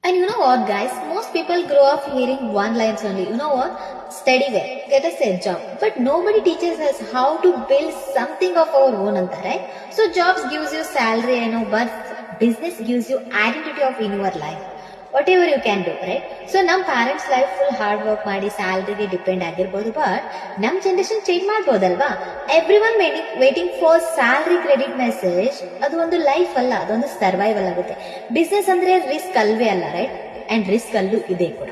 And you know what, guys? Most people grow up hearing one lines only. You know what? Study well, get a safe job. But nobody teaches us how to build something of our own, anta, right? So jobs gives you salary, I know, but business gives you identity of in your life. Whatever you can do, right? So ನಮ್ಮ parents life full hard work ಮಾಡಿ ಸ್ಯಾಲ್ರಿಗೆ depend ಆಗಿರ್ಬೋದು, but ನಮ್ಮ generation change ಮಾಡ್ಬೋದಲ್ವಾ? Every one waiting for salary credit message ಅದು ಒಂದು life ಅಲ್ಲ, ಅದೊಂದು ಸರ್ವೈವಲ್ ಆಗುತ್ತೆ. ಬಿಸ್ನೆಸ್ ಅಂದ್ರೆ ರಿಸ್ಕ್ ಅಲ್ವೇ ಅಲ್ಲ, ರೈಟ್? ಅಂಡ್ ರಿಸ್ಕ್ ಅಲ್ಲೂ ಇದೆ ಕೂಡ.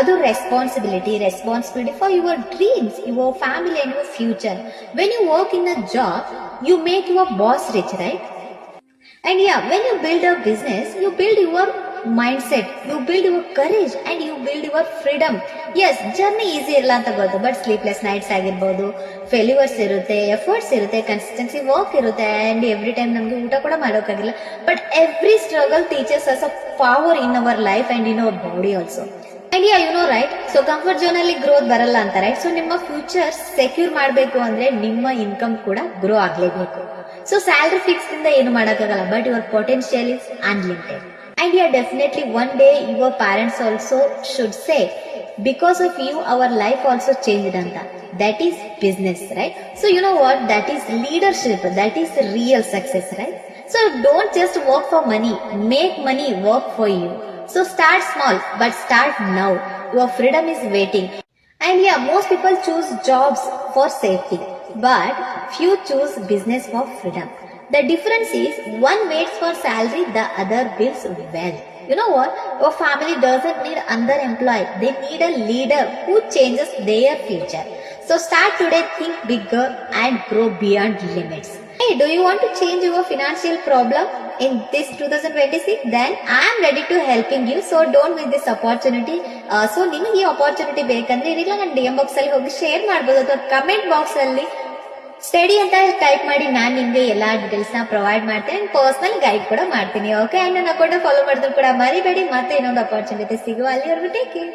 ಅದು responsibility for your dreams, your family and your future. When you work in a job, you make your boss rich, right? And yeah, when you build a business, you build your mindset, you build your courage and you build your freedom. Yes, journey easy ಇರಲ್ಲ ಅಂತ ಗೊತ್ತು, but sleepless nights ಆಗಿರ್ಬೋದು, failures ಇರುತ್ತೆ, efforts ಇರುತ್ತೆ, consistency work ಇರುತ್ತೆ, and every time ನಮ್ಗೆ ಊಟ ಕೂಡ ಮಾಡೋಕ್ಕಾಗಿಲ್ಲ. But every struggle teaches us a power in our life and in our body also. And yeah, you know right, so comfort zone ಅಲ್ಲಿ growth ಬರಲ್ಲ ಅಂತ, ರೈಟ್? ಸೊ ನಿಮ್ಮ future secure ಮಾಡಬೇಕು ಅಂದ್ರೆ ನಿಮ್ಮ ಇನ್ಕಮ್ ಕೂಡ ಗ್ರೋ ಆಗ್ಲೇಬೇಕು. ಸೊ ಸ್ಯಾಲ್ರಿ ಫಿಕ್ಸ್ ಇಂದ ಏನು ಮಾಡಕ್ಕಾಗಲ್ಲ, but your potential is unlimited. And yeah, definitely one day your parents also should say, because of you our life also changed anta. That is business, right? So you know what, that is leadership, that is real success, right? So don't just work for money, make money work for you. So start small, but start now. Your freedom is waiting. And yeah, most people choose jobs for safety, but few choose business for freedom. The difference is one waits for salary, the other builds well. You know what? Your family doesn't need another employee. They need a leader who changes their future. So start today, think bigger and grow beyond limits. Hey, do you want to change your financial problem in this 2026? Then I am ready to helping you. So don't miss this opportunity. So ನಿಮಗೆ ಈ opportunity ಬೇಕಂದ್ರೆ ಏನಿಲ್ಲ, ನಾನು DM box ಅಲ್ಲಿ ಹೋಗಿ share ಮಾಡಬಹುದು, ಅಥವಾ comment box ಅಲ್ಲಿ ಸ್ಟಡಿ ಅಂತ ಟೈಪ್ ಮಾಡಿ ನಾನು ನಿಮ್ಗೆ ಎಲ್ಲಾ ಡೀಟೇಲ್ಸ್ ನ ಪ್ರೊವೈಡ್ ಮಾಡ್ತೀನಿ, ಪರ್ಸನಲ್ ಗೈಡ್ ಕೂಡ ಮಾಡ್ತೀನಿ. ಓಕೆ, ಅಂಡ್ ನನ್ನ ಅಕೌಂಟ್ ಫಾಲೋ ಮಾಡಿದ್ರು ಕೂಡ ಮರಿಬೇಡಿ. ಮತ್ತೆ ಇನ್ನೊಂದು ಅಪರ್ಚುನಿಟಿ ಸಿಗುವ, ಅಲ್ಲಿವರೆಗೂ ಟೇಕ್ ಕೇರ್.